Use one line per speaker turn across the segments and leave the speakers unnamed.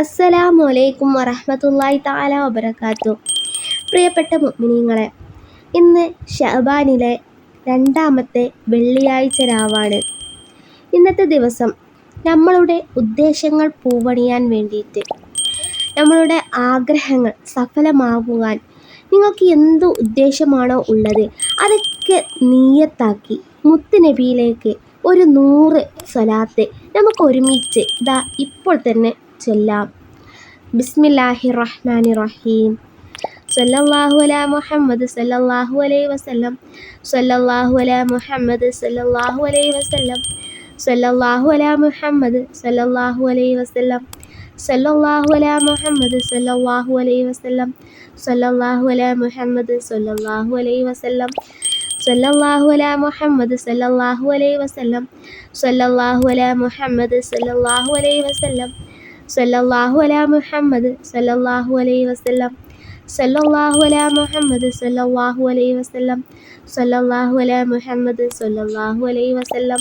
അസ്സലാമു അലൈക്കും വറഹ്മത്തുള്ളാഹി തആല വബറകാതുഹു. പ്രിയപ്പെട്ട മുഅ്മിനീങ്ങളെ, ഇന്ന് ശഅബാനിലെ രണ്ടാമത്തെ വെള്ളിയാഴ്ച രാവാണ്. ഇന്നത്തെ ദിവസം നമ്മളുടെ ഉദ്ദേശങ്ങൾ പൂവണിയാൻ വേണ്ടിയിട്ട്, നമ്മളുടെ ആഗ്രഹങ്ങൾ സഫലമാകുവാൻ നിങ്ങൾക്ക് എന്ത് ഉദ്ദേശമാണോ ഉള്ളത് അതൊക്കെ നിയ്യത്താക്കി മുത്ത് നബിയിലേക്ക് ഒരു 100 സ്വലാത്ത് നമുക്ക് ഒരുമിച്ച് ഇപ്പോൾ തന്നെ ചൊല്ലാം. ബിസ്മില്ലാഹിർ റഹ്മാനിർ റഹീം. സല്ലല്ലാഹു അലാ മുഹമ്മദ് സല്ലല്ലാഹു അലൈഹി വസല്ലം. സല്ലല്ലാഹു അലാ മുഹമ്മദ് സല്ലല്ലാഹു അലൈഹി വസല്ലം. സല്ലല്ലാഹു അലാ മുഹമ്മദ് സല്ലല്ലാഹു അലൈഹി വസല്ലം. സല്ലല്ലാഹു അലാ മുഹമ്മദ് സല്ലല്ലാഹു അലൈഹി വസല്ലം. സല്ലല്ലാഹു അലാ മുഹമ്മദ് സല്ലല്ലാഹു അലൈഹി വസല്ലം. സല്ലല്ലാഹു അലാ മുഹമ്മദ് സല്ലല്ലാഹു അലൈഹി വസല്ലം. സല്ലല്ലാഹു അലാ മുഹമ്മദ് സല്ലല്ലാഹു അലൈഹി വസല്ലം. സല്ലല്ലാഹു അലാ മുഹമ്മദ് സല്ലല്ലാഹു അലൈഹി വസല്ലം. സല്ലല്ലാഹു അലാ മുഹമ്മദ് സല്ലല്ലാഹു അലൈഹി വസല്ലം. സല്ലല്ലാഹു അലാ മുഹമ്മദ് സല്ലല്ലാഹു അലൈഹി വസല്ലം. സല്ലല്ലാഹു അലാ മുഹമ്മദ് സല്ലല്ലാഹു അലൈഹി വസല്ലം. സല്ലല്ലാഹു അലാ മുഹമ്മദ് സല്ലല്ലാഹു അലൈഹി വസല്ലം.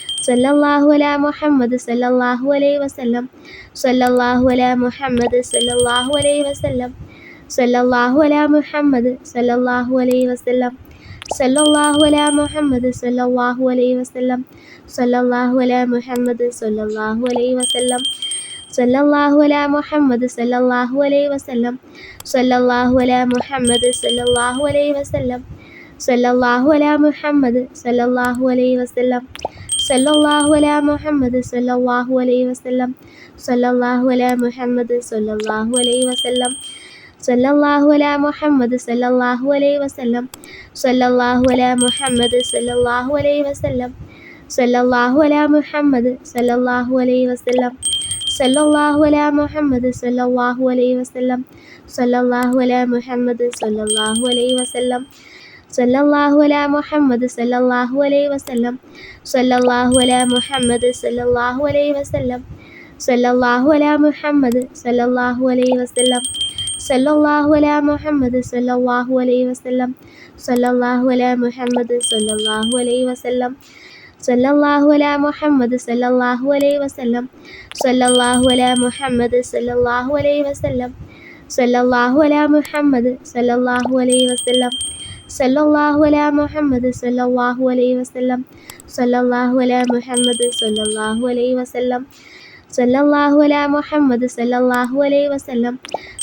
സല്ലല്ലാഹു അലാ മുഹമ്മദ് സല്ലല്ലാഹു അലൈഹി വസല്ലം. സല്ലല്ലാഹു അലാ മുഹമ്മദ് സല്ലല്ലാഹു അലൈഹി വസല്ലം. സല്ലല്ലാഹു അലാ മുഹമ്മദ് സല്ലല്ലാഹു അലൈഹി വസല്ലം. സല്ലല്ലാഹു അലാ മുഹമ്മദ് സല്ലല്ലാഹു അലൈഹി വസല്ലം. സല്ലല്ലാഹു അലാ മുഹമ്മദ് സല്ലല്ലാഹു അലൈഹി വസല്ലം. സല്ലല്ലാഹു അലാ മുഹമ്മദ് സല്ലല്ലാഹു അലൈഹി വസല്ലം. സല്ലല്ലാഹു അലാ മുഹമ്മദ് സല്ലല്ലാഹു അലൈഹി വസല്ലം. സല്ലല്ലാഹു അലാ മുഹമ്മദ് സല്ലല്ലാഹു അലൈഹി വസല്ലം. സല്ലല്ലാഹു അലാ മുഹമ്മദ് സല്ലല്ലാഹു അലൈഹി വസല്ലം. സല്ലല്ലാഹു അലാ മുഹമ്മദ് സല്ലല്ലാഹു അലൈഹി വസല്ലം. സല്ലല്ലാഹു അലാ മുഹമ്മദ് സല്ലല്ലാഹു അലൈഹി വസല്ലം. സല്ലല്ലാഹു അലാ മുഹമ്മദ് സല്ലല്ലാഹു അലൈഹി വസല്ലം. സല്ലല്ലാഹു അലാ മുഹമ്മദ് സല്ലല്ലാഹു അലൈഹി വസല്ലം. സല്ലല്ലാഹു അലാ മുഹമ്മദ് സല്ലല്ലാഹു അലൈഹി വസല്ലം. സല്ലല്ലാഹു അലാ മുഹമ്മദ് സല്ലല്ലാഹു അലൈഹി വസല്ലം. സല്ലല്ലാഹു അലാ മുഹമ്മദ് സല്ലല്ലാഹു അലൈഹി വസല്ലം. സല്ലല്ലാഹു അലാ മുഹമ്മദ് സല്ലല്ലാഹു അലൈഹി വസല്ലം. സല്ലല്ലാഹു അലാ മുഹമ്മദ് സല്ലല്ലാഹു അലൈഹി വസല്ലം. സല്ലല്ലാഹു അലാ മുഹമ്മദ് സല്ലല്ലാഹു അലൈഹി വസല്ലം. സല്ലല്ലാഹു അലാ മുഹമ്മദ് സല്ലല്ലാഹു അലൈഹി വസല്ലം. സല്ലല്ലാഹു അലാ മുഹമ്മദ് സല്ലല്ലാഹു അലൈഹി വസല്ലം. സല്ലല്ലാഹു അലാ മുഹമ്മദ് സല്ലല്ലാഹു അലൈഹി വസല്ലം. സല്ലല്ലാഹു അലാ മുഹമ്മദ് സല്ലല്ലാഹു അലൈഹി വസല്ലം. സല്ലല്ലാഹു അലാ മുഹമ്മദ് സല്ലല്ലാഹു അലൈഹി വസല്ലം. സല്ലല്ലാഹു അലാ മുഹമ്മദ് സല്ലല്ലാഹു അലൈഹി വസല്ലം. സല്ലല്ലാഹു അലാ മുഹമ്മദ് സല്ലല്ലാഹു അലൈഹി വസല്ലം. സല്ലല്ലാഹു അലാ മുഹമ്മദ് സല്ലല്ലാഹു അലൈഹി വസല്ലം.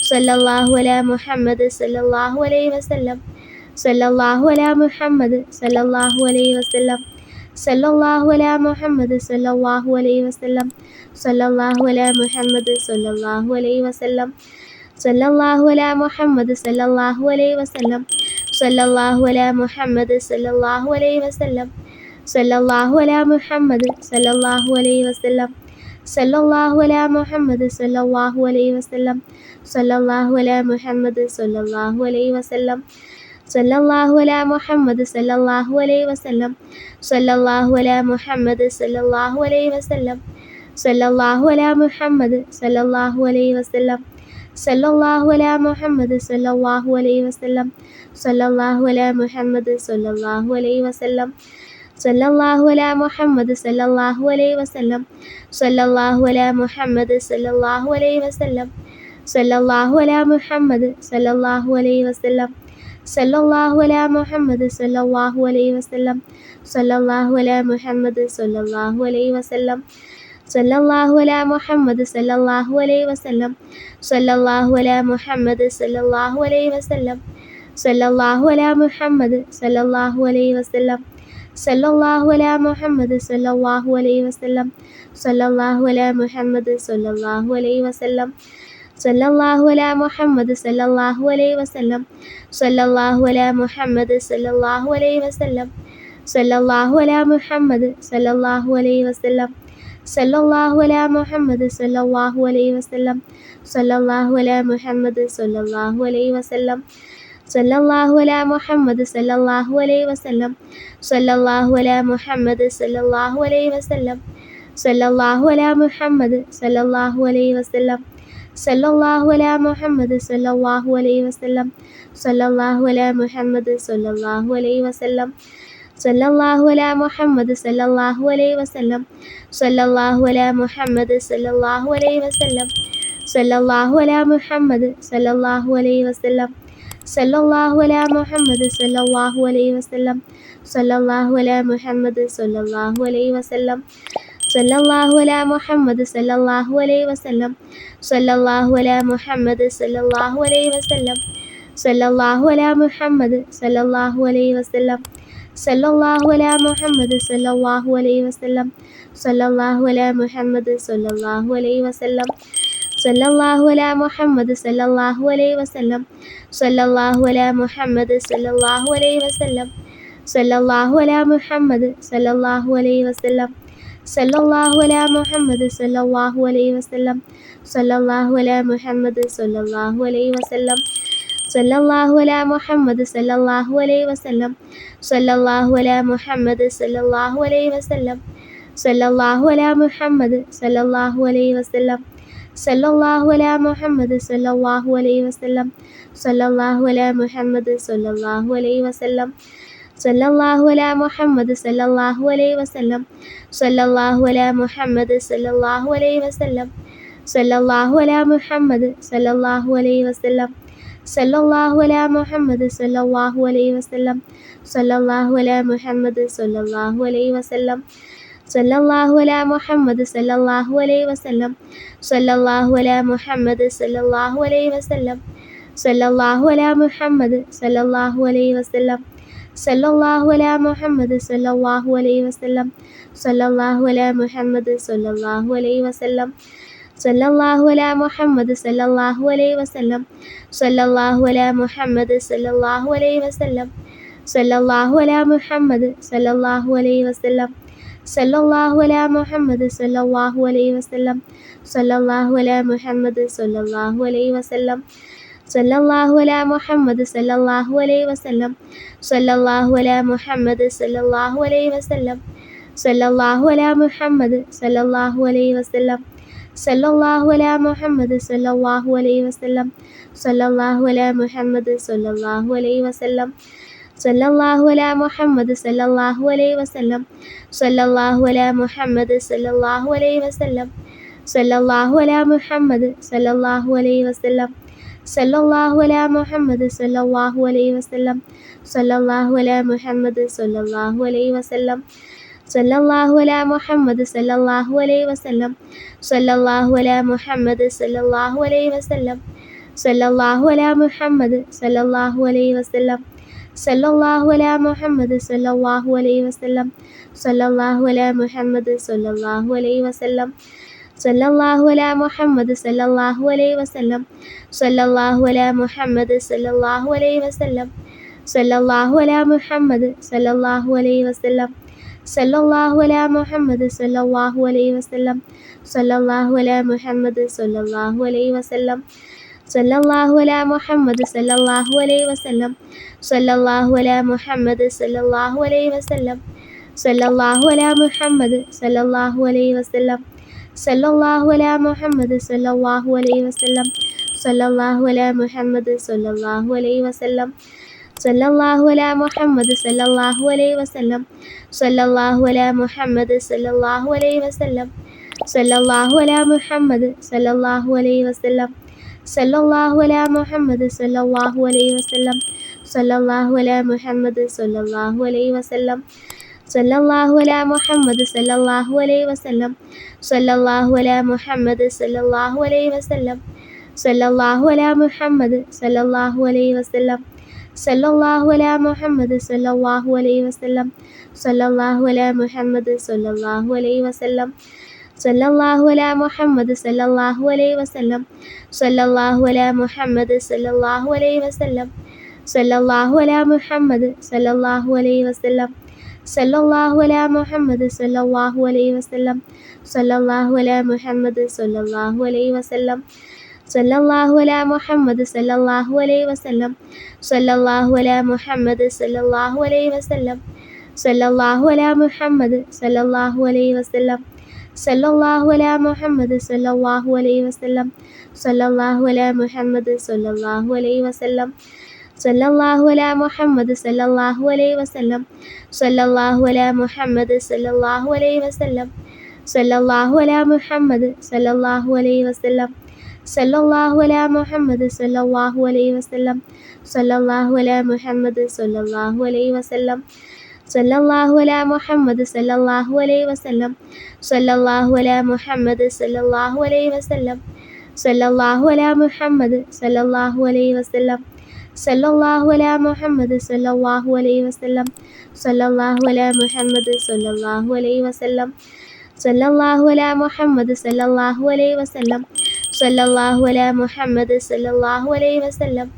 സല്ലല്ലാഹു അലാ മുഹമ്മദ് സല്ലല്ലാഹു അലൈഹി വസല്ലം. സല്ലല്ലാഹു അലാ മുഹമ്മദ് സല്ലല്ലാഹു അലൈഹി വസല്ലം. സല്ലല്ലാഹു അലാ മുഹമ്മദ് സല്ലല്ലാഹു അലൈഹി വസല്ലം. സല്ലല്ലാഹു അലാ മുഹമ്മദ് സല്ലല്ലാഹു അലൈഹി വസല്ലം. സല്ലല്ലാഹു അലാ മുഹമ്മദ് സല്ലല്ലാഹു അലൈഹി വസല്ലം. സല്ലല്ലാഹു അലാ മുഹമ്മദ് സല്ലല്ലാഹു അലൈഹി വസല്ലം. സല്ലല്ലാഹു അലാ മുഹമ്മദ് സല്ലല്ലാഹു അലൈഹി വസല്ലം. സല്ലല്ലാഹു അലാ മുഹമ്മദ് സല്ലല്ലാഹു അലൈഹി വസല്ലം. സല്ലല്ലാഹു അലാ മുഹമ്മദ് സല്ലല്ലാഹു അലൈഹി വസല്ലം. സല്ലല്ലാഹു അലാ മുഹമ്മദ് സല്ലല്ലാഹു അലൈഹി വസല്ലം. സല്ലല്ലാഹു അലാ മുഹമ്മദ് സല്ലല്ലാഹു അലൈഹി വസല്ലം. സല്ലല്ലാഹു അലാ മുഹമ്മദ് സല്ലല്ലാഹു അലൈഹി വസല്ലം. സല്ലല്ലാഹു അലാ മുഹമ്മദ് സല്ലല്ലാഹു അലൈഹി വസല്ലം. സല്ലല്ലാഹു അലാ മുഹമ്മദ് സല്ലല്ലാഹു അലൈഹി വസല്ലം. സല്ലല്ലാഹു അലാ മുഹമ്മദ് സല്ലല്ലാഹു അലൈഹി വസല്ലം. സല്ലല്ലാഹു അലാ മുഹമ്മദ് സല്ലല്ലാഹു അലൈഹി വസല്ലം. സല്ലല്ലാഹു അലാ മുഹമ്മദ് സല്ലല്ലാഹു അലൈഹി വസല്ലം. സല്ലല്ലാഹു അലാ മുഹമ്മദ് സല്ലല്ലാഹു അലൈഹി വസല്ലം. സല്ലല്ലാഹു അലാ മുഹമ്മദ് സല്ലല്ലാഹു അലൈഹി വസല്ലം. സല്ലല്ലാഹു അലാ മുഹമ്മദ് സല്ലല്ലാഹു അലൈഹി വസല്ലം. സല്ലല്ലാഹു അലാ മുഹമ്മദ് സല്ലല്ലാഹു അലൈഹി വസല്ലം. സല്ലല്ലാഹു അലാ മുഹമ്മദ് സല്ലല്ലാഹു അലൈഹി വസല്ലം. സല്ലല്ലാഹു അലാ മുഹമ്മദ് സല്ലല്ലാഹു അലൈഹി വസല്ലം. സല്ലല്ലാഹു അലാ മുഹമ്മദ് സല്ലല്ലാഹു അലൈഹി വസല്ലം. സല്ലല്ലാഹു അലാ മുഹമ്മദ് സല്ലല്ലാഹു അലൈഹി വസല്ലം. സല്ലല്ലാഹു അലാ മുഹമ്മദ് സല്ലല്ലാഹു അലൈഹി വസല്ലം. സല്ലല്ലാഹു അലാ മുഹമ്മദ് സല്ലല്ലാഹു അലൈഹി വസല്ലം. സല്ലല്ലാഹു അലാ മുഹമ്മദ് സല്ലല്ലാഹു അലൈഹി വസല്ലം. സല്ലല്ലാഹു അലാ മുഹമ്മദ് സല്ലല്ലാഹു അലൈഹി വസല്ലം. സല്ലല്ലാഹു അലാ മുഹമ്മദ് സല്ലല്ലാഹു അലൈഹി വസല്ലം. സല്ലല്ലാഹു അലാ മുഹമ്മദ് സല്ലല്ലാഹു അലൈഹി വസല്ലം. സല്ലല്ലാഹു അലാ മുഹമ്മദ് സല്ലല്ലാഹു അലൈഹി വസല്ലം. സല്ലല്ലാഹു അലാ മുഹമ്മദ് സല്ലല്ലാഹു അലൈഹി വസല്ലം. സല്ലല്ലാഹു അലാ മുഹമ്മദ് സല്ലല്ലാഹു അലൈഹി വസല്ലം. സല്ലല്ലാഹു അലാ മുഹമ്മദ് സല്ലല്ലാഹു അലൈഹി വസല്ലം. സല്ലല്ലാഹു അലാ മുഹമ്മദ് സല്ലല്ലാഹു അലൈഹി വസല്ലം. സല്ലല്ലാഹു അലാ മുഹമ്മദ് സല്ലല്ലാഹു അലൈഹി വസല്ലം. സല്ലല്ലാഹു അലാ മുഹമ്മദ് സല്ലല്ലാഹു അലൈഹി വസല്ലം. സല്ലല്ലാഹു അലാ മുഹമ്മദ് സല്ലല്ലാഹു അലൈഹി വസല്ലം. സല്ലല്ലാഹു അലാ മുഹമ്മദ് സല്ലല്ലാഹു അലൈഹി വസല്ലം. സല്ലല്ലാഹു അലാ മുഹമ്മദ് സല്ലല്ലാഹു അലൈഹി വസല്ലം. സല്ലല്ലാഹു അലാ മുഹമ്മദ് സല്ലല്ലാഹു അലൈഹി വസല്ലം. സല്ലല്ലാഹു അലാ മുഹമ്മദ് സല്ലല്ലാഹു അലൈഹി വസല്ലം. സല്ലല്ലാഹു അലാ മുഹമ്മദ് സല്ലല്ലാഹു അലൈഹി വസല്ലം. സല്ലല്ലാഹു അലാ മുഹമ്മദ് സല്ലല്ലാഹു അലൈഹി വസല്ലം. സല്ലല്ലാഹു അലാ മുഹമ്മദ് സല്ലല്ലാഹു അലൈഹി വസല്ലം. സല്ലല്ലാഹു അലാ മുഹമ്മദ് സല്ലല്ലാഹു അലൈഹി വസല്ലം. സല്ലല്ലാഹു അലാ മുഹമ്മദ് സല്ലല്ലാഹു അലൈഹി വസല്ലം. സല്ലല്ലാഹു അലാ മുഹമ്മദ് സല്ലല്ലാഹു അലൈഹി വസല്ലം. സല്ലല്ലാഹു അലാ മുഹമ്മദ് സല്ലല്ലാഹു അലൈഹി വസല്ലം. സല്ലല്ലാഹു അലാ മുഹമ്മദ് സല്ലല്ലാഹു അലൈഹി വസല്ലം. സല്ലല്ലാഹു അലാ മുഹമ്മദ് സല്ലല്ലാഹു അലൈഹി വസല്ലം. സല്ലല്ലാഹു അലാ മുഹമ്മദ് സല്ലല്ലാഹു അലൈഹി വസല്ലം. സല്ലല്ലാഹു അലാ മുഹമ്മദ് സല്ലല്ലാഹു അലൈഹി വസല്ലം. സല്ലല്ലാഹു അലാ മുഹമ്മദ് സല്ലല്ലാഹു അലൈഹി വസല്ലം. സല്ലല്ലാഹു അലാ മുഹമ്മദ് സല്ലല്ലാഹു അലൈഹി വസല്ലം. സല്ലല്ലാഹു അലാ മുഹമ്മദ് സല്ലല്ലാഹു അലൈഹി വസല്ലം. സല്ലല്ലാഹു അലാ മുഹമ്മദ് സല്ലല്ലാഹു അലൈഹി വസല്ലം. സല്ലല്ലാഹു അലാ മുഹമ്മദ് സല്ലല്ലാഹു അലൈഹി വസല്ലം. സല്ലല്ലാഹു അലാ മുഹമ്മദ് സല്ലല്ലാഹു അലൈഹി വസല്ലം. സല്ലല്ലാഹു അലാ മുഹമ്മദ് സല്ലല്ലാഹു അലൈഹി വസല്ലം. സല്ലല്ലാഹു അലാ മുഹമ്മദ് സല്ലല്ലാഹു അലൈഹി വസല്ലം. സല്ലല്ലാഹു അലാ മുഹമ്മദ് സല്ലല്ലാഹു അലൈഹി വസല്ലം. സല്ലല്ലാഹു അലാ മുഹമ്മദ് സല്ലല്ലാഹു അലൈഹി വസല്ലം. സല്ലല്ലാഹു അലാ മുഹമ്മദ് സല്ലല്ലാഹു അലൈഹി വസല്ലം. സല്ലല്ലാഹു അലാ മുഹമ്മദ് സല്ലല്ലാഹു അലൈഹി വസല്ലം. സല്ലല്ലാഹു അലാ മുഹമ്മദ് സല്ലല്ലാഹു അലൈഹി വസല്ലം. സല്ലല്ലാഹു അലാ മുഹമ്മദ് സല്ലല്ലാഹു അലൈഹി വസല്ലം. സല്ലല്ലാഹു അലാ മുഹമ്മദ് സല്ലല്ലാഹു അലൈഹി വസല്ലം. സല്ലല്ലാഹു അലാ മുഹമ്മദ് സല്ലല്ലാഹു അലൈഹി വസല്ലം. സല്ലല്ലാഹു അലാ മുഹമ്മദ് സല്ലല്ലാഹു അലൈഹി വസല്ലം. സല്ലല്ലാഹു അലാ മുഹമ്മദ് സല്ലല്ലാഹു അലൈഹി വസല്ലം. സല്ലല്ലാഹു അലാ മുഹമ്മദ് സല്ലല്ലാഹു അലൈഹി വസല്ലം. സല്ലല്ലാഹു അലാ മുഹമ്മദ് സല്ലല്ലാഹു അലൈഹി വസല്ലം. സല്ലല്ലാഹു അലാ മുഹമ്മദ് സല്ലല്ലാഹു അലൈഹി വസല്ലം. സല്ലല്ലാഹു അലാ മുഹമ്മദ് സല്ലല്ലാഹു അലൈഹി വസല്ലം. സല്ലല്ലാഹു അലാ മുഹമ്മദ് സല്ലല്ലാഹു അലൈഹി വസല്ലം. സല്ലല്ലാഹു അലാ മുഹമ്മദ് സല്ലല്ലാഹു അലൈഹി വസല്ലം. സല്ലല്ലാഹു അലാ മുഹമ്മദ് സല്ലല്ലാഹു അലൈഹി വസല്ലം. സല്ലല്ലാഹു അലാ മുഹമ്മദ് സല്ലല്ലാഹു അലൈഹി വസല്ലം. സല്ലല്ലാഹു അലാ മുഹമ്മദ് സല്ലല്ലാഹു അലൈഹി വസല്ലം. സല്ലല്ലാഹു അലാ മുഹമ്മദ് സല്ലല്ലാഹു അലൈഹി വസല്ലം. സല്ലല്ലാഹു അലാ മുഹമ്മദ് സല്ലല്ലാഹു അലൈഹി വസല്ലം. സല്ലല്ലാഹു അലാ മുഹമ്മദ് സല്ലല്ലാഹു അലൈഹി വസല്ലം. സല്ലല്ലാഹു അലാ മുഹമ്മദ് സല്ലല്ലാഹു അലൈഹി വസല്ലം. സല്ലല്ലാഹു അലാ മുഹമ്മദ് സല്ലല്ലാഹു അലൈഹി വസല്ലം. സല്ലല്ലാഹു അലാ മുഹമ്മദ് സല്ലല്ലാഹു അലൈഹി വസല്ലം. സല്ലല്ലാഹു അലാ മുഹമ്മദ് സല്ലല്ലാഹു അലൈഹി വസല്ലം. സല്ലല്ലാഹു അലാ മുഹമ്മദ് സല്ലല്ലാഹു അലൈഹി വസല്ലം. സല്ലല്ലാഹു അലാ മുഹമ്മദ് സല്ലല്ലാഹു അലൈഹി വസല്ലം. സല്ലല്ലാഹു അലാ മുഹമ്മദ് സല്ലല്ലാഹു അലൈഹി വസല്ലം. സല്ലല്ലാഹു അലാ മുഹമ്മദ് സല്ലല്ലാഹു അലൈഹി വസല്ലം. സല്ലല്ലാഹു അലാ മുഹമ്മദ് സല്ലല്ലാഹു അലൈഹി വസല്ലം. സല്ലല്ലാഹു അലാ മുഹമ്മദ് സല്ലല്ലാഹു അലൈഹി വസല്ലം. സല്ലല്ലാഹു അലാ മുഹമ്മദ് സല്ലല്ലാഹു അലൈഹി വസല്ലം. സല്ലല്ലാഹു അലാ മുഹമ്മദ് സല്ലല്ലാഹു അലൈഹി വസല്ലം. സല്ലല്ലാഹു അലാ മുഹമ്മദ് സല്ലല്ലാഹു അലൈഹി വസല്ലം. സല്ലല്ലാഹു അലാ മുഹമ്മദ് സല്ലല്ലാഹു അലൈഹി വസല്ലം. സല്ലല്ലാഹു അലാ മുഹമ്മദ് സല്ലല്ലാഹു അലൈഹി വസല്ലം. സല്ലല്ലാഹു അലാ മുഹമ്മദ് സല്ലല്ലാഹു അലൈഹി വസല്ലം. സല്ലല്ലാഹു അലാ മുഹമ്മദ് സല്ലല്ലാഹു അലൈഹി വസല്ലം. സല്ലല്ലാഹു അലാ മുഹമ്മദ് സല്ലല്ലാഹു അലൈഹി വസല്ലം. സല്ലല്ലാഹു അലാ മുഹമ്മദ് സല്ലല്ലാഹു അലൈഹി വസല്ലം. സല്ലല്ലാഹു അലാ മുഹമ്മദ് സല്ലല്ലാഹു അലൈഹി വസല്ലം. സല്ലല്ലാഹു അലാ മുഹമ്മദ് സല്ലല്ലാഹു അലൈഹി വസല്ലം. സല്ലല്ലാഹു അലാ മുഹമ്മദ് സല്ലല്ലാഹു അലൈഹി വസല്ലം. സല്ലല്ലാഹു അലാ മുഹമ്മദ് സല്ലല്ലാഹു അലൈഹി വസല്ലം. സല്ലല്ലാഹു അലാ മുഹമ്മദ് സല്ലല്ലാഹു അലൈഹി വസല്ലം. സല്ലല്ലാഹു അലാ മുഹമ്മദ് സല്ലല്ലാഹു അലൈഹി വസല്ലം. സല്ലല്ലാഹു അലാ മുഹമ്മദ് സല്ലല്ലാഹു അലൈഹി വസല്ലം. സല്ലല്ലാഹു അലാ മുഹമ്മദ് സല്ലല്ലാഹു അലൈഹി വസല്ലം. സല്ലല്ലാഹു അലാ മുഹമ്മദ് സല്ലല്ലാഹു അലൈഹി വസല്ലം. സല്ലല്ലാഹു അലാ മുഹമ്മദ് സല്ലല്ലാഹു അലൈഹി വസല്ലം. സല്ലല്ലാഹു അലാ മുഹമ്മദ് സല്ലല്ലാഹു അലൈഹി വസല്ലം. സല്ലല്ലാഹു അലാ മുഹമ്മദ് സല്ലല്ലാഹു അലൈഹി വസല്ലം. സല്ലല്ലാഹു അലാ മുഹമ്മദ് സല്ലല്ലാഹു അലൈഹി വസല്ലം. സല്ലല്ലാഹു അലാ മുഹമ്മദ് സല്ലല്ലാഹു അലൈഹി വസല്ലം. സല്ലല്ലാഹു അലാ മുഹമ്മദ് സല്ലല്ലാഹു അലൈഹി വസല്ലം. സല്ലല്ലാഹു അലാ മുഹമ്മദ് സല്ലല്ലാഹു അലൈഹി വസല്ലം. സല്ലല്ലാഹു അലാ മുഹമ്മദ് സല്ലല്ലാഹു അലൈഹി വസല്ലം. സല്ലല്ലാഹു അലാ മുഹമ്മദ് സല്ലല്ലാഹു അലൈഹി വസല്ലം. സല്ലല്ലാഹു അലാ മുഹമ്മദ് സല്ലല്ലാഹു അലൈഹി വസല്ലം. സല്ലല്ലാഹു അലാ മുഹമ്മദ് സല്ലല്ലാഹു അലൈഹി വസല്ലം. സല്ലല്ലാഹു അലാ മുഹമ്മദ് സല്ലല്ലാഹു അലൈഹി വസല്ലം.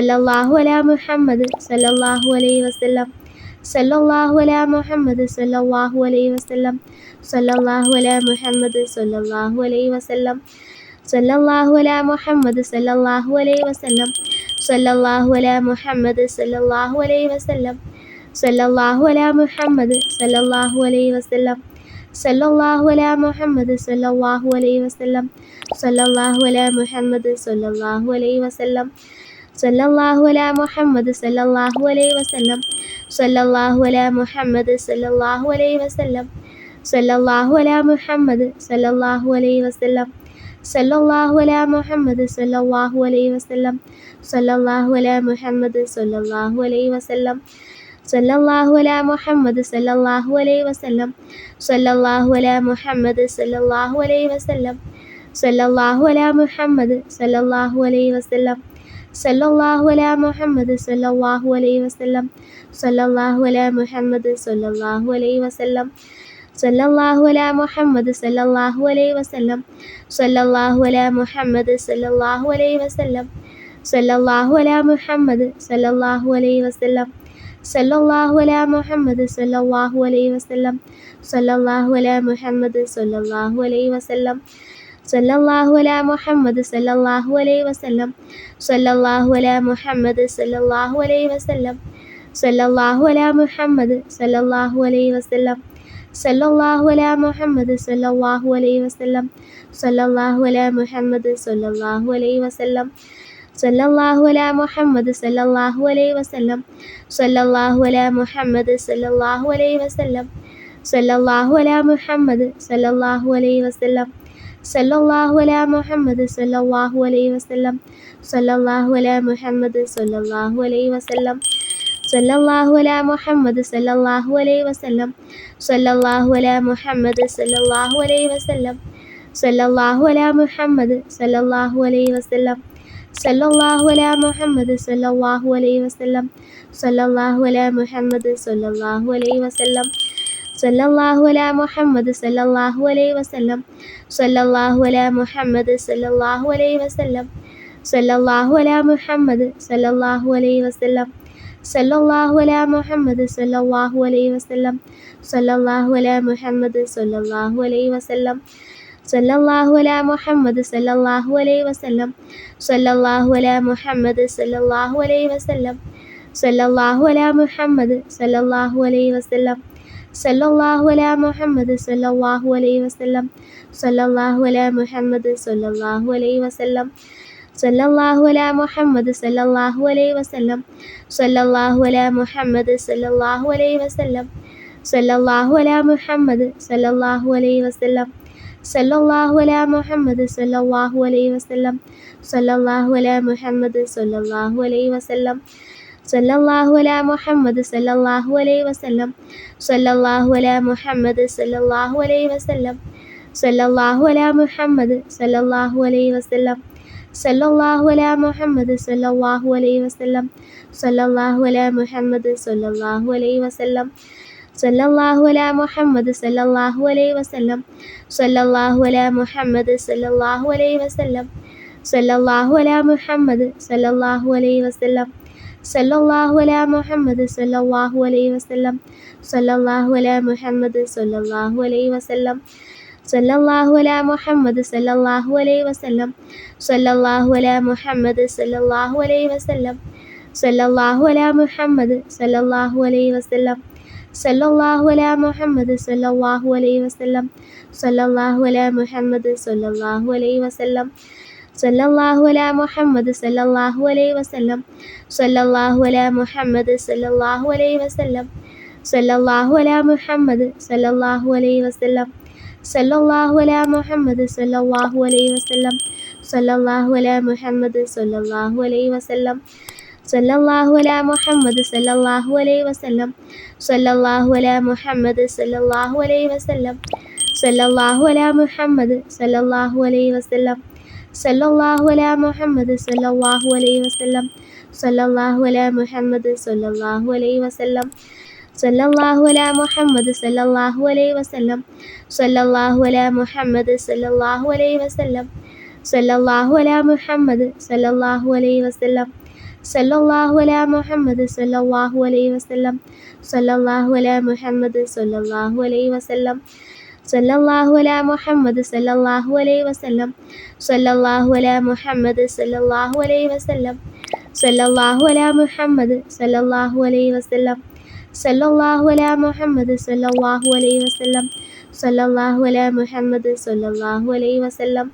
സല്ലല്ലാഹു അലാ മുഹമ്മദ് സല്ലല്ലാഹു അലൈഹി വസല്ലം. സല്ലല്ലാഹു അലാ മുഹമ്മദ് സല്ലല്ലാഹു അലൈഹി വസല്ലം. സല്ലല്ലാഹു അലാ മുഹമ്മദ് സല്ലല്ലാഹു അലൈഹി വസല്ലം. സല്ലല്ലാഹു അലാ മുഹമ്മദ് സല്ലല്ലാഹു അലൈഹി വസല്ലം. സല്ലല്ലാഹു അലാ മുഹമ്മദ് സല്ലല്ലാഹു അലൈഹി വസല്ലം. സല്ലല്ലാഹു അലാ മുഹമ്മദ് സല്ലല്ലാഹു അലൈഹി വസല്ലം. സല്ലല്ലാഹു അലാ മുഹമ്മദ് സല്ലല്ലാഹു അലൈഹി വസല്ലം. സല്ലല്ലാഹു അലാ മുഹമ്മദ് സല്ലല്ലാഹു അലൈഹി വസല്ലം. സല്ലല്ലാഹു അലാ മുഹമ്മദ് സല്ലല്ലാഹു അലൈഹി വസല്ലം. സല്ലല്ലാഹു അലാ മുഹമ്മദ് സല്ലല്ലാഹു അലൈഹി വസല്ലം. സല്ലല്ലാഹു അലാ മുഹമ്മദ് സല്ലല്ലാഹു അലൈഹി വസല്ലം. സല്ലല്ലാഹു അലാ മുഹമ്മദ് സല്ലല്ലാഹു അലൈഹി വസല്ലം. സല്ലല്ലാഹു അലാ മുഹമ്മദ് സല്ലല്ലാഹു അലൈഹി വസല്ലം. സല്ലല്ലാഹു അലാ മുഹമ്മദ് സല്ലല്ലാഹു അലൈഹി വസല്ലം. സല്ലല്ലാഹു അലാ മുഹമ്മദ് സല്ലല്ലാഹു അലൈഹി വസല്ലം. സല്ലല്ലാഹു അലാ മുഹമ്മദ് സല്ലല്ലാഹു അലൈഹി വസല്ലം. സല്ലല്ലാഹു അലാ മുഹമ്മദ് സല്ലല്ലാഹു അലൈഹി വസല്ലം. സല്ലല്ലാഹു അലാ മുഹമ്മദ് സല്ലല്ലാഹു അലൈഹി വസല്ലം. സല്ലല്ലാഹു അലാ മുഹമ്മദ് സല്ലല്ലാഹു അലൈഹി വസല്ലം. സല്ലല്ലാഹു അലാ മുഹമ്മദ് സല്ലല്ലാഹു അലൈഹി വസല്ലം. സല്ലല്ലാഹു അലാ മുഹമ്മദ് സല്ലല്ലാഹു അലൈഹി വസല്ലം. സല്ലല്ലാഹു അലാ മുഹമ്മദ് സല്ലല്ലാഹു അലൈഹി വസല്ലം. സല്ലല്ലാഹു അലാ മുഹമ്മദ് സല്ലല്ലാഹു അലൈഹി വസല്ലം. സല്ലല്ലാഹു അലാ മുഹമ്മദ് സല്ലല്ലാഹു അലൈഹി വസല്ലം. സല്ലല്ലാഹു അലാ മുഹമ്മദ് സല്ലല്ലാഹു അലൈഹി വസല്ലം. സല്ലല്ലാഹു അലാ മുഹമ്മദ് സല്ലല്ലാഹു അലൈഹി വസല്ലം. സല്ലല്ലാഹു അലാ മുഹമ്മദ് സല്ലല്ലാഹു അലൈഹി വസല്ലം. സല്ലല്ലാഹു അലാ മുഹമ്മദ് സല്ലല്ലാഹു അലൈഹി വസല്ലം. സല്ലല്ലാഹു അലാ മുഹമ്മദ് സല്ലല്ലാഹു അലൈഹി വസല്ലം. സല്ലല്ലാഹു അലാ മുഹമ്മദ് സല്ലല്ലാഹു അലൈഹി വസല്ലം. സല്ലല്ലാഹു അലാ മുഹമ്മദ് സല്ലല്ലാഹു അലൈഹി വസല്ലം. സല്ലല്ലാഹു അലാ മുഹമ്മദ് സല്ലല്ലാഹു അലൈഹി വസല്ലം. സല്ലല്ലാഹു അലാ മുഹമ്മദ് സല്ലല്ലാഹു അലൈഹി വസല്ലം. സല്ലല്ലാഹു അലാ മുഹമ്മദ് സല്ലല്ലാഹു അലൈഹി വസല്ലം. സല്ലല്ലാഹു അലാ മുഹമ്മദ് സല്ലല്ലാഹു അലൈഹി വസല്ലം. സല്ലല്ലാഹു അലാ മുഹമ്മദ് സല്ലല്ലാഹു അലൈഹി വസല്ലം. സല്ലല്ലാഹു അലാ മുഹമ്മദ് സല്ലല്ലാഹു അലൈഹി വസല്ലം. സല്ലല്ലാഹു അലാ മുഹമ്മദ് സല്ലല്ലാഹു അലൈഹി വസല്ലം. സല്ലല്ലാഹു അലാ മുഹമ്മദ് സല്ലല്ലാഹു അലൈഹി വസല്ലം. സല്ലല്ലാഹു അലാ മുഹമ്മദ് സല്ലല്ലാഹു അലൈഹി വസല്ലം. സല്ലല്ലാഹു അലാ മുഹമ്മദ് സല്ലല്ലാഹു അലൈഹി വസല്ലം. സല്ലല്ലാഹു അലാ മുഹമ്മദ് സല്ലല്ലാഹു അലൈഹി വസല്ലം. സല്ലല്ലാഹു അലാ മുഹമ്മദ് സല്ലല്ലാഹു അലൈഹി വസല്ലം. സല്ലല്ലാഹു അലാ മുഹമ്മദ് സല്ലല്ലാഹു അലൈഹി വസല്ലം. സല്ലല്ലാഹു അലാ മുഹമ്മദ് സല്ലല്ലാഹു അലൈഹി വസല്ലം. സല്ലല്ലാഹു അലാ മുഹമ്മദ് സല്ലല്ലാഹു അലൈഹി വസല്ലം. സല്ലല്ലാഹു അലാ മുഹമ്മദ് സല്ലല്ലാഹു അലൈഹി വസല്ലം. സല്ലല്ലാഹു അലാ മുഹമ്മദ് സല്ലല്ലാഹു അലൈഹി വസല്ലം. സല്ലല്ലാഹു അലാ മുഹമ്മദ് സല്ലല്ലാഹു അലൈഹി വസല്ലം. സല്ലല്ലാഹു അലാ മുഹമ്മദ് സല്ലല്ലാഹു അലൈഹി വസല്ലം. സല്ലല്ലാഹു അലാ മുഹമ്മദ് സല്ലല്ലാഹു അലൈഹി വസല്ലം. സല്ലല്ലാഹു അലാ മുഹമ്മദ് സല്ലല്ലാഹു അലൈഹി വസല്ലം. സല്ലല്ലാഹു അലാ മുഹമ്മദ് സല്ലല്ലാഹു അലൈഹി വസല്ലം. സല്ലല്ലാഹു അലാ മുഹമ്മദ് സല്ലല്ലാഹു അലൈഹി വസല്ലം. സല്ലല്ലാഹു അലാ മുഹമ്മദ് സല്ലല്ലാഹു അലൈഹി വസല്ലം. സല്ലല്ലാഹു അലാ മുഹമ്മദ് സല്ലല്ലാഹു അലൈഹി വസല്ലം. സല്ലല്ലാഹു അലാ മുഹമ്മദ് സല്ലല്ലാഹു അലൈഹി വസല്ലം. സല്ലല്ലാഹു അലാ മുഹമ്മദ് സല്ലല്ലാഹു അലൈഹി വസല്ലം. സല്ലല്ലാഹു അലാ മുഹമ്മദ് സല്ലല്ലാഹു അലൈഹി വസല്ലം. സല്ലല്ലാഹു അലാ മുഹമ്മദ് സല്ലല്ലാഹു അലൈഹി വസല്ലം. സല്ലല്ലാഹു അലാ മുഹമ്മദ് സല്ലല്ലാഹു അലൈഹി വസല്ലം. സല്ലല്ലാഹു അലാ മുഹമ്മദ് സല്ലല്ലാഹു അലൈഹി വസല്ലം. സല്ലല്ലാഹു അലാ മുഹമ്മദ് സല്ലല്ലാഹു അലൈഹി വസല്ലം. സല്ലല്ലാഹു അലാ മുഹമ്മദ് സല്ലല്ലാഹു അലൈഹി വസല്ലം. സല്ലല്ലാഹു അലാ മുഹമ്മദ് സല്ലല്ലാഹു അലൈഹി വസല്ലം. സല്ലല്ലാഹു അലാ മുഹമ്മദ് സല്ലല്ലാഹു അലൈഹി വസല്ലം. സല്ലല്ലാഹു അലാ മുഹമ്മദ് സല്ലല്ലാഹു അലൈഹി വസല്ലം. സല്ലല്ലാഹു അലാ മുഹമ്മദ് സല്ലല്ലാഹു അലൈഹി വസല്ലം. സല്ലല്ലാഹു അലാ മുഹമ്മദ് സല്ലല്ലാഹു അലൈഹി വസല്ലം. സല്ലല്ലാഹു അലാ മുഹമ്മദ് സല്ലല്ലാഹു അലൈഹി വസല്ലം. സല്ലല്ലാഹു അലാ മുഹമ്മദ് സല്ലല്ലാഹു അലൈഹി വസല്ലം. സല്ലല്ലാഹു അലാ മുഹമ്മദ് സല്ലല്ലാഹു അലൈഹി വസല്ലം സല്ലല്ലാഹു അലാ മുഹമ്മദ് സല്ലല്ലാഹു അലൈഹി വസല്ലം സല്ലല്ലാഹു അലാ മുഹമ്മദ് സല്ലല്ലാഹു അലൈഹി വസല്ലം സല്ലല്ലാഹു അലാ മുഹമ്മദ് സല്ലല്ലാഹു അലൈഹി വസല്ലം സല്ലല്ലാഹു അലാ മുഹമ്മദ് സല്ലല്ലാഹു അലൈഹി വസല്ലം സല്ലല്ലാഹു അലാ മുഹമ്മദ് സല്ലല്ലാഹു അലൈഹി വസല്ലം സല്ലല്ലാഹു അലാ മുഹമ്മദ് സല്ലല്ലാഹു അലൈഹി വസല്ലം സല്ലല്ലാഹു അലാ മുഹമ്മദ് സല്ലല്ലാഹു അലൈഹി വസല്ലം സല്ലല്ലാഹു അലാ മുഹമ്മദ് സല്ലല്ലാഹു അലൈഹി വസല്ലം സല്ലല്ലാഹു അലാ മുഹമ്മദ് സല്ലല്ലാഹു അലൈഹി വസല്ലം സല്ലല്ലാഹു അലാ മുഹമ്മദ് സല്ലല്ലാഹു അലൈഹി വസല്ലം സല്ലല്ലാഹു അലാ മുഹമ്മദ് സല്ലല്ലാഹു അലൈഹി വസല്ലം സല്ലല്ലാഹു അലാ മുഹമ്മദ് സല്ലല്ലാഹു അലൈഹി വസല്ലം സല്ലല്ലാഹു അലാ മുഹമ്മദ് സല്ലല്ലാഹു അലൈഹി വസല്ലം സല്ലല്ലാഹു അലാ മുഹമ്മദ് സല്ലല്ലാഹു അലൈഹി വസല്ലം സല്ലല്ലാഹു അലാ മുഹമ്മദ് സല്ലല്ലാഹു അലൈഹി വസല്ലം